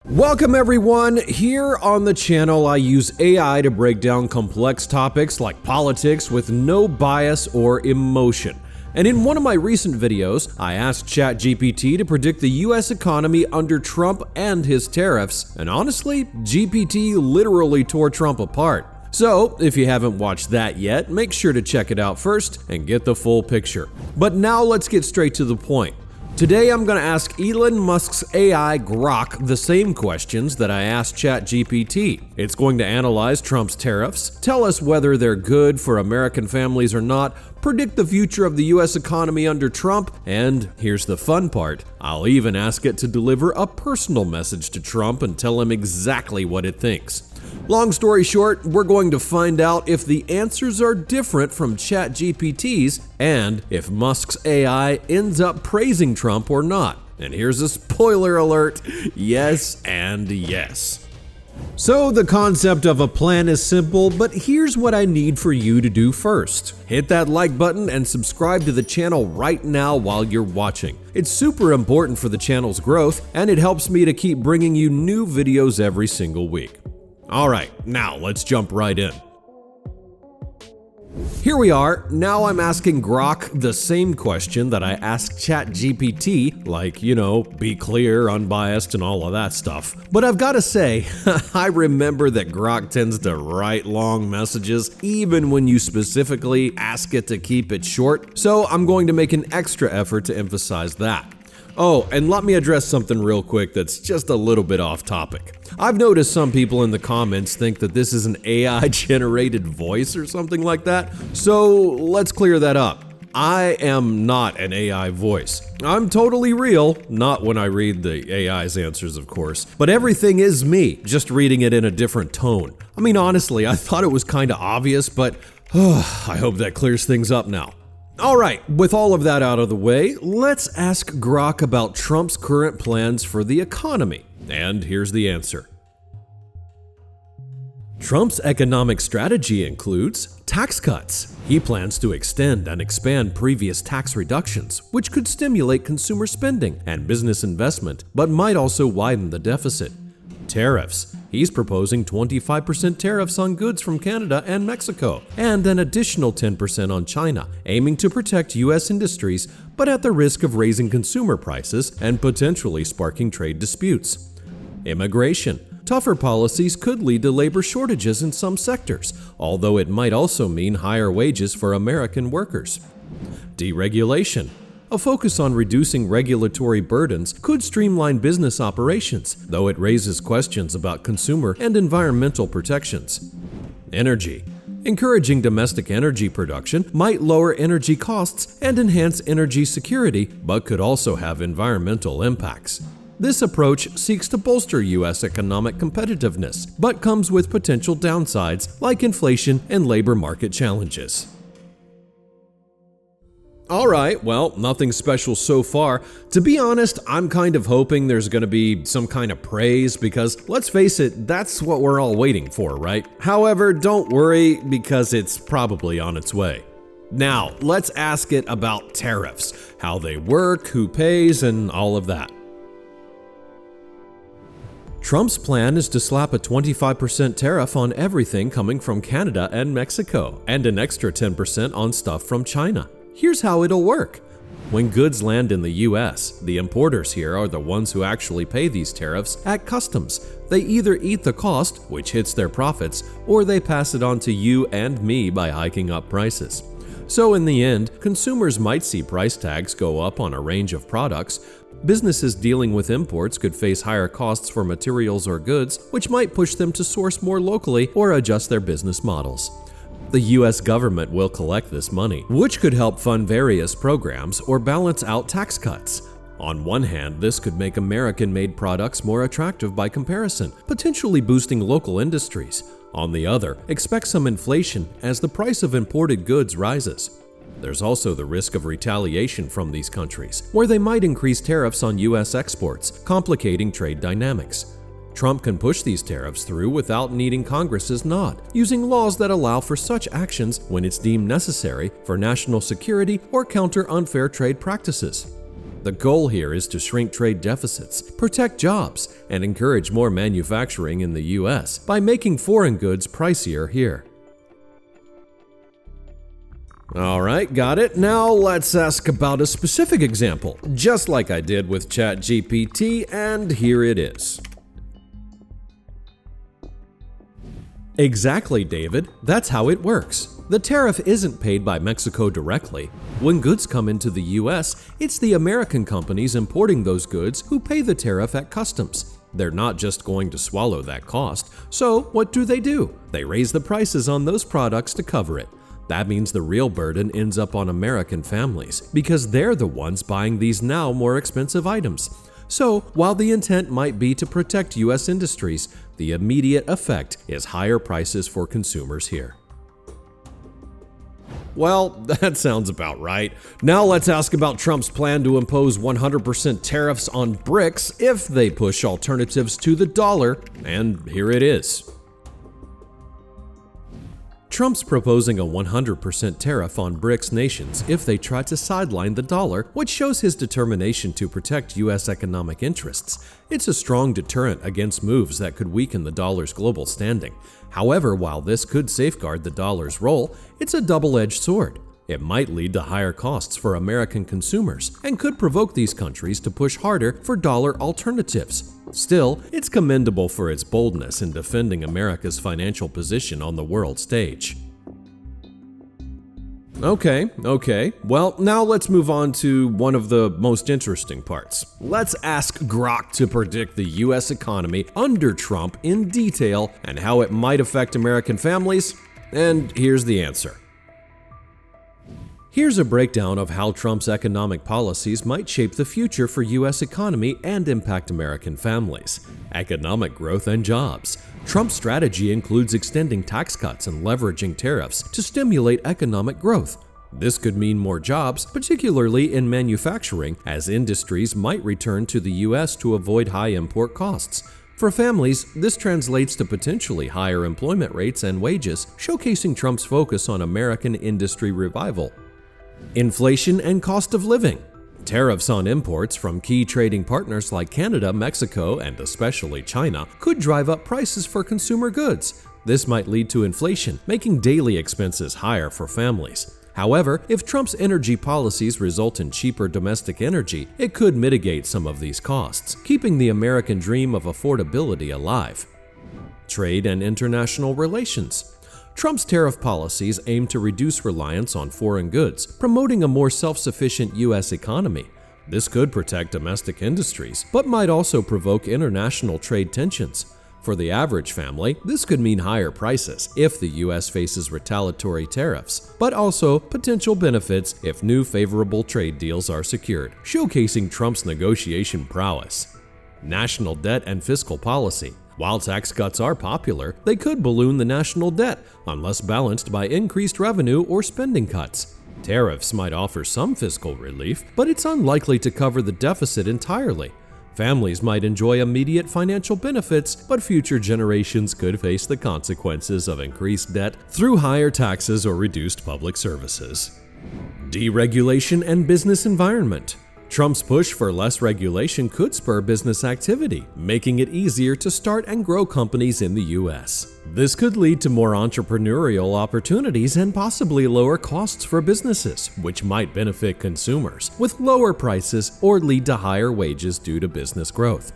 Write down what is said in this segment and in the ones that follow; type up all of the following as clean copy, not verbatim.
Welcome everyone. Here on the channel, I use AI to break down complex topics like politics with no bias or emotion. And in one of my recent videos, I asked ChatGPT to predict the US economy under Trump and his tariffs. And honestly, GPT literally tore Trump apart. So, if you haven't watched that yet, make sure to check it out first and get the full picture. But now let's get straight to the point. Today I'm going to ask Elon Musk's AI Grok the same questions that I asked ChatGPT. It's going to analyze Trump's tariffs, tell us whether they're good for American families or not, predict the future of the US economy under Trump, and here's the fun part, I'll even ask it to deliver a personal message to Trump and tell him exactly what it thinks. Long story short, we're going to find out if the answers are different from ChatGPT's and if Musk's AI ends up praising Trump or not. And here's a spoiler alert, yes and yes. So the concept of a plan is simple, but here's what I need for you to do first. Hit that like button and subscribe to the channel right now while you're watching. It's super important for the channel's growth, and it helps me to keep bringing you new videos every single week. Alright, now let's jump right in. Here we are. Now I'm asking Grok the same question that I asked ChatGPT, like, be clear, unbiased, and all of that stuff. But I've got to say, I remember that Grok tends to write long messages, even when you specifically ask it to keep it short, so I'm going to make an extra effort to emphasize that. Oh, and let me address something real quick that's just a little bit off topic. I've noticed some people in the comments think that this is an AI-generated voice or something like that, so let's clear that up. I am not an AI voice. I'm totally real, not when I read the AI's answers, of course, but everything is me, just reading it in a different tone. I mean, honestly, I thought it was kinda obvious, but I hope that clears things up now. Alright, with all of that out of the way, let's ask Grok about Trump's current plans for the economy. And here's the answer. Trump's economic strategy includes tax cuts. He plans to extend and expand previous tax reductions, which could stimulate consumer spending and business investment, but might also widen the deficit. Tariffs. He's proposing 25% tariffs on goods from Canada and Mexico, and an additional 10% on China, aiming to protect U.S. industries, but at the risk of raising consumer prices and potentially sparking trade disputes. Immigration. Tougher policies could lead to labor shortages in some sectors, although it might also mean higher wages for American workers. Deregulation. A focus on reducing regulatory burdens could streamline business operations, though it raises questions about consumer and environmental protections. Energy. Encouraging domestic energy production might lower energy costs and enhance energy security, but could also have environmental impacts. This approach seeks to bolster U.S. economic competitiveness, but comes with potential downsides like inflation and labor market challenges. Alright, well, nothing special so far. To be honest, I'm kind of hoping there's gonna be some kind of praise because, let's face it, that's what we're all waiting for, right? However, don't worry because it's probably on its way. Now, let's ask it about tariffs, how they work, who pays, and all of that. Trump's plan is to slap a 25% tariff on everything coming from Canada and Mexico, and an extra 10% on stuff from China. Here's how it'll work. When goods land in the US, the importers here are the ones who actually pay these tariffs at customs. They either eat the cost, which hits their profits, or they pass it on to you and me by hiking up prices. So in the end, consumers might see price tags go up on a range of products. Businesses dealing with imports could face higher costs for materials or goods, which might push them to source more locally or adjust their business models. The US government will collect this money, which could help fund various programs or balance out tax cuts. On one hand, this could make American-made products more attractive by comparison, potentially boosting local industries. On the other, expect some inflation as the price of imported goods rises. There's also the risk of retaliation from these countries, where they might increase tariffs on US exports, complicating trade dynamics. Trump can push these tariffs through without needing Congress's nod, using laws that allow for such actions when it's deemed necessary for national security or counter unfair trade practices. The goal here is to shrink trade deficits, protect jobs, and encourage more manufacturing in the US by making foreign goods pricier here. Alright, got it. Now let's ask about a specific example, just like I did with ChatGPT, and here it is. Exactly, David. That's how it works. The tariff isn't paid by Mexico directly. When goods come into the US, it's the American companies importing those goods who pay the tariff at customs. They're not just going to swallow that cost, so what do? They raise the prices on those products to cover it. That means the real burden ends up on American families, because they're the ones buying these now more expensive items. So, while the intent might be to protect US industries, the immediate effect is higher prices for consumers here. Well, that sounds about right. Now let's ask about Trump's plan to impose 100% tariffs on BRICS if they push alternatives to the dollar, and here it is. Trump's proposing a 100% tariff on BRICS nations if they try to sideline the dollar, which shows his determination to protect US economic interests. It's a strong deterrent against moves that could weaken the dollar's global standing. However, while this could safeguard the dollar's role, it's a double-edged sword. It might lead to higher costs for American consumers and could provoke these countries to push harder for dollar alternatives. Still, it's commendable for its boldness in defending America's financial position on the world stage. Okay. Well, now let's move on to one of the most interesting parts. Let's ask Grok to predict the US economy under Trump in detail and how it might affect American families, and here's the answer. Here's a breakdown of how Trump's economic policies might shape the future for US economy and impact American families. Economic growth and jobs. Trump's strategy includes extending tax cuts and leveraging tariffs to stimulate economic growth. This could mean more jobs, particularly in manufacturing, as industries might return to the US to avoid high import costs. For families, this translates to potentially higher employment rates and wages, showcasing Trump's focus on American industry revival. Inflation and cost of living. Tariffs on imports from key trading partners like Canada, Mexico, and especially China could drive up prices for consumer goods. This might lead to inflation, making daily expenses higher for families. However, if Trump's energy policies result in cheaper domestic energy, it could mitigate some of these costs, keeping the American dream of affordability alive. Trade and international relations. Trump's tariff policies aim to reduce reliance on foreign goods, promoting a more self-sufficient US economy. This could protect domestic industries, but might also provoke international trade tensions. For the average family, this could mean higher prices if the US faces retaliatory tariffs, but also potential benefits if new favorable trade deals are secured, showcasing Trump's negotiation prowess. National debt and fiscal policy. While tax cuts are popular, they could balloon the national debt unless balanced by increased revenue or spending cuts. Tariffs might offer some fiscal relief, but it's unlikely to cover the deficit entirely. Families might enjoy immediate financial benefits, but future generations could face the consequences of increased debt through higher taxes or reduced public services. Deregulation and business environment. Trump's push for less regulation could spur business activity, making it easier to start and grow companies in the US. This could lead to more entrepreneurial opportunities and possibly lower costs for businesses, which might benefit consumers with lower prices or lead to higher wages due to business growth.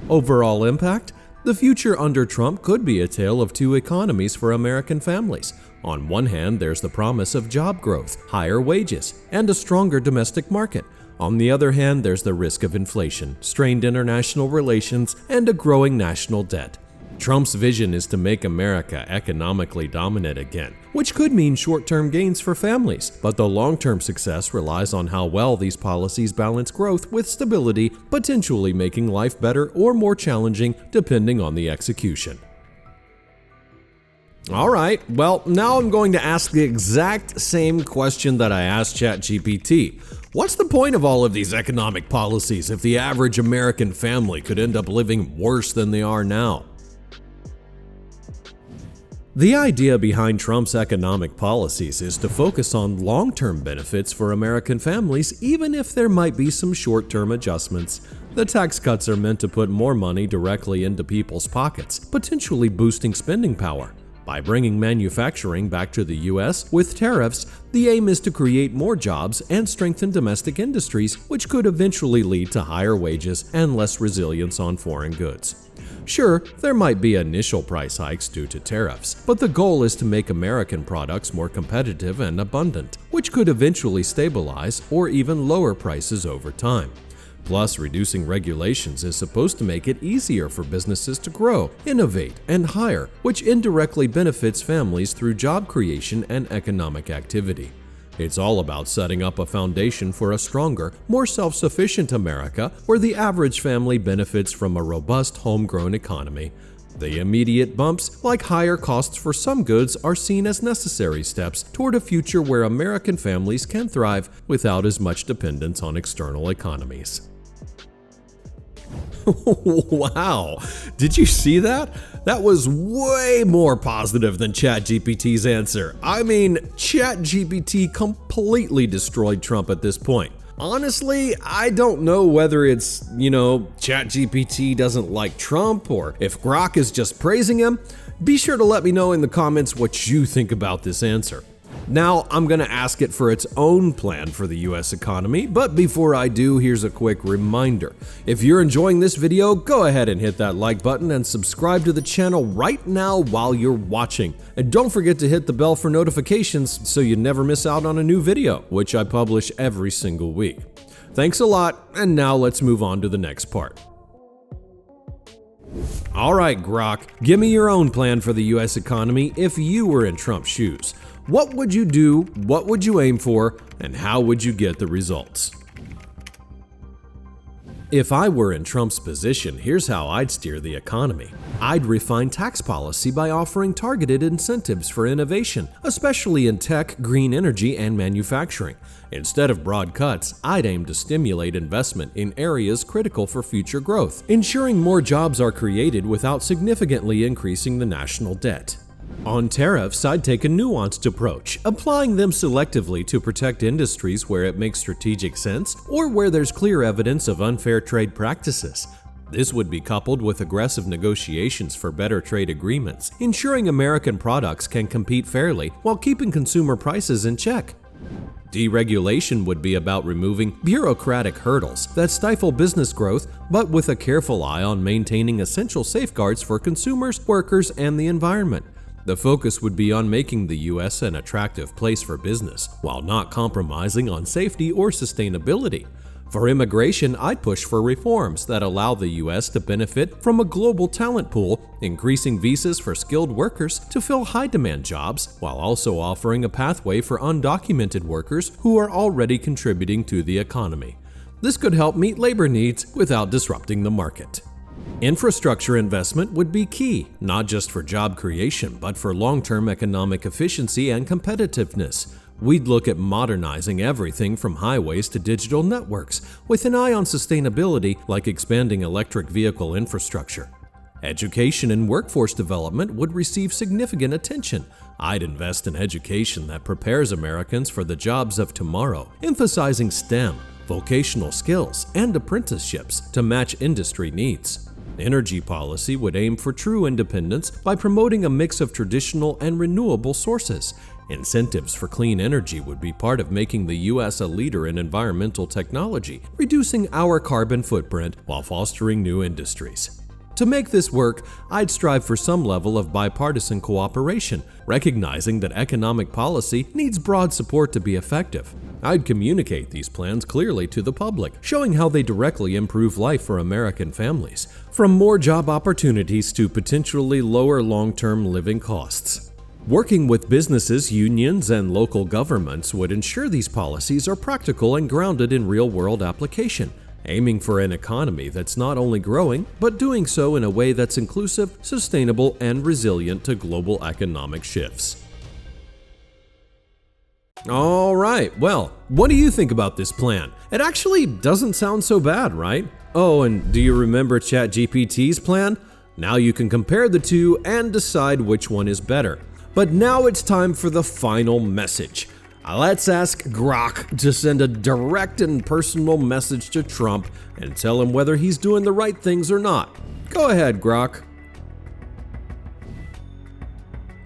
Overall impact? The future under Trump could be a tale of two economies for American families. On one hand, there's the promise of job growth, higher wages, and a stronger domestic market. On the other hand, there's the risk of inflation, strained international relations, and a growing national debt. Trump's vision is to make America economically dominant again, which could mean short-term gains for families, but the long-term success relies on how well these policies balance growth with stability, potentially making life better or more challenging depending on the execution. Alright, well, now I'm going to ask the exact same question that I asked ChatGPT. What's the point of all of these economic policies if the average American family could end up living worse than they are now? The idea behind Trump's economic policies is to focus on long-term benefits for American families, even if there might be some short-term adjustments. The tax cuts are meant to put more money directly into people's pockets, potentially boosting spending power. By bringing manufacturing back to the U.S. with tariffs, the aim is to create more jobs and strengthen domestic industries, which could eventually lead to higher wages and less reliance on foreign goods. Sure, there might be initial price hikes due to tariffs, but the goal is to make American products more competitive and abundant, which could eventually stabilize or even lower prices over time. Plus, reducing regulations is supposed to make it easier for businesses to grow, innovate, and hire, which indirectly benefits families through job creation and economic activity. It's all about setting up a foundation for a stronger, more self-sufficient America where the average family benefits from a robust homegrown economy. The immediate bumps, like higher costs for some goods, are seen as necessary steps toward a future where American families can thrive without as much dependence on external economies. Wow, did you see that? That was way more positive than ChatGPT's answer. I mean, ChatGPT completely destroyed Trump at this point. Honestly, I don't know whether it's, ChatGPT doesn't like Trump or if Grok is just praising him. Be sure to let me know in the comments what you think about this answer. Now, I'm going to ask it for its own plan for the US economy, but before I do, here's a quick reminder. If you're enjoying this video, go ahead and hit that like button and subscribe to the channel right now while you're watching. And don't forget to hit the bell for notifications so you never miss out on a new video, which I publish every single week. Thanks a lot, and now let's move on to the next part. Alright, Grok, give me your own plan for the US economy if you were in Trump's shoes. What would you do, what would you aim for, and how would you get the results? If I were in Trump's position, here's how I'd steer the economy. I'd refine tax policy by offering targeted incentives for innovation, especially in tech, green energy, and manufacturing. Instead of broad cuts, I'd aim to stimulate investment in areas critical for future growth, ensuring more jobs are created without significantly increasing the national debt. On tariffs, I'd take a nuanced approach, applying them selectively to protect industries where it makes strategic sense or where there's clear evidence of unfair trade practices. This would be coupled with aggressive negotiations for better trade agreements, ensuring American products can compete fairly while keeping consumer prices in check. Deregulation would be about removing bureaucratic hurdles that stifle business growth, but with a careful eye on maintaining essential safeguards for consumers, workers, and the environment. The focus would be on making the U.S. an attractive place for business, while not compromising on safety or sustainability. For immigration, I'd push for reforms that allow the U.S. to benefit from a global talent pool, increasing visas for skilled workers to fill high-demand jobs, while also offering a pathway for undocumented workers who are already contributing to the economy. This could help meet labor needs without disrupting the market. Infrastructure investment would be key, not just for job creation, but for long-term economic efficiency and competitiveness. We'd look at modernizing everything from highways to digital networks, with an eye on sustainability like expanding electric vehicle infrastructure. Education and workforce development would receive significant attention. I'd invest in education that prepares Americans for the jobs of tomorrow, emphasizing STEM, vocational skills, and apprenticeships to match industry needs. Energy policy would aim for true independence by promoting a mix of traditional and renewable sources. Incentives for clean energy would be part of making the U.S. a leader in environmental technology, reducing our carbon footprint while fostering new industries. To make this work, I'd strive for some level of bipartisan cooperation, recognizing that economic policy needs broad support to be effective. I'd communicate these plans clearly to the public, showing how they directly improve life for American families, from more job opportunities to potentially lower long-term living costs. Working with businesses, unions, and local governments would ensure these policies are practical and grounded in real-world application, aiming for an economy that's not only growing, but doing so in a way that's inclusive, sustainable, and resilient to global economic shifts. Alright, well, what do you think about this plan? It actually doesn't sound so bad, right? Oh, and do you remember ChatGPT's plan? Now you can compare the two and decide which one is better. But now it's time for the final message. Let's ask Grok to send a direct and personal message to Trump and tell him whether he's doing the right things or not. Go ahead, Grok.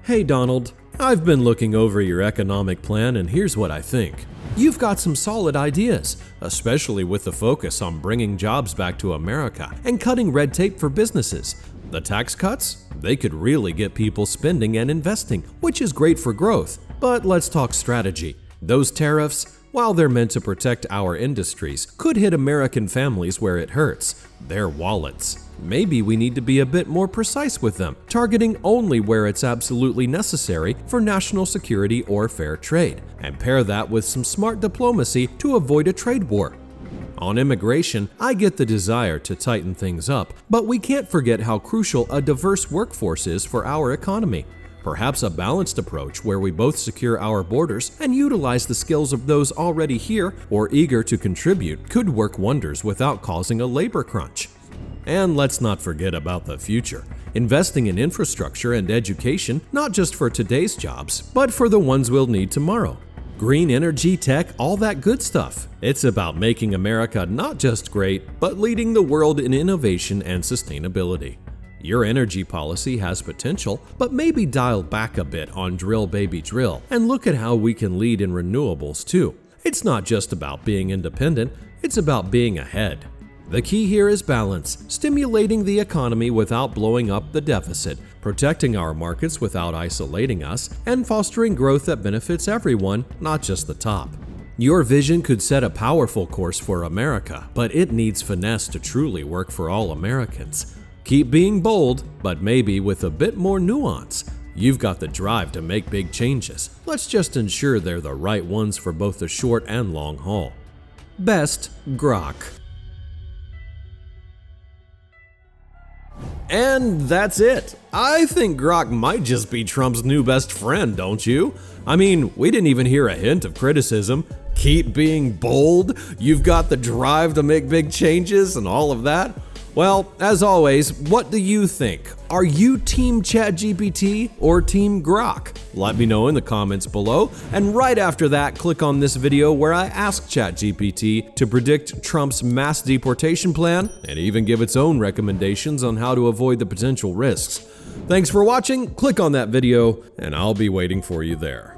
Hey Donald, I've been looking over your economic plan and here's what I think. You've got some solid ideas, especially with the focus on bringing jobs back to America and cutting red tape for businesses. The tax cuts? They could really get people spending and investing, which is great for growth. But let's talk strategy. Those tariffs, while they're meant to protect our industries, could hit American families where it hurts, their wallets. Maybe we need to be a bit more precise with them, targeting only where it's absolutely necessary for national security or fair trade, and pair that with some smart diplomacy to avoid a trade war. On immigration, I get the desire to tighten things up, but we can't forget how crucial a diverse workforce is for our economy. Perhaps a balanced approach where we both secure our borders and utilize the skills of those already here or eager to contribute could work wonders without causing a labor crunch. And let's not forget about the future. Investing in infrastructure and education, not just for today's jobs, but for the ones we'll need tomorrow. Green energy, tech, all that good stuff. It's about making America not just great, but leading the world in innovation and sustainability. Your energy policy has potential, but maybe dial back a bit on drill baby drill and look at how we can lead in renewables too. It's not just about being independent, it's about being ahead. The key here is balance, stimulating the economy without blowing up the deficit, protecting our markets without isolating us, and fostering growth that benefits everyone, not just the top. Your vision could set a powerful course for America, but it needs finesse to truly work for all Americans. Keep being bold, but maybe with a bit more nuance. You've got the drive to make big changes. Let's just ensure they're the right ones for both the short and long haul. Best, Grok. And that's it. I think Grok might just be Trump's new best friend, don't you? I mean, we didn't even hear a hint of criticism. Keep being bold, you've got the drive to make big changes and all of that. Well, as always, what do you think? Are you Team ChatGPT or Team Grok? Let me know in the comments below, and right after that, click on this video where I ask ChatGPT to predict Trump's mass deportation plan and even give its own recommendations on how to avoid the potential risks. Thanks for watching, click on that video, and I'll be waiting for you there.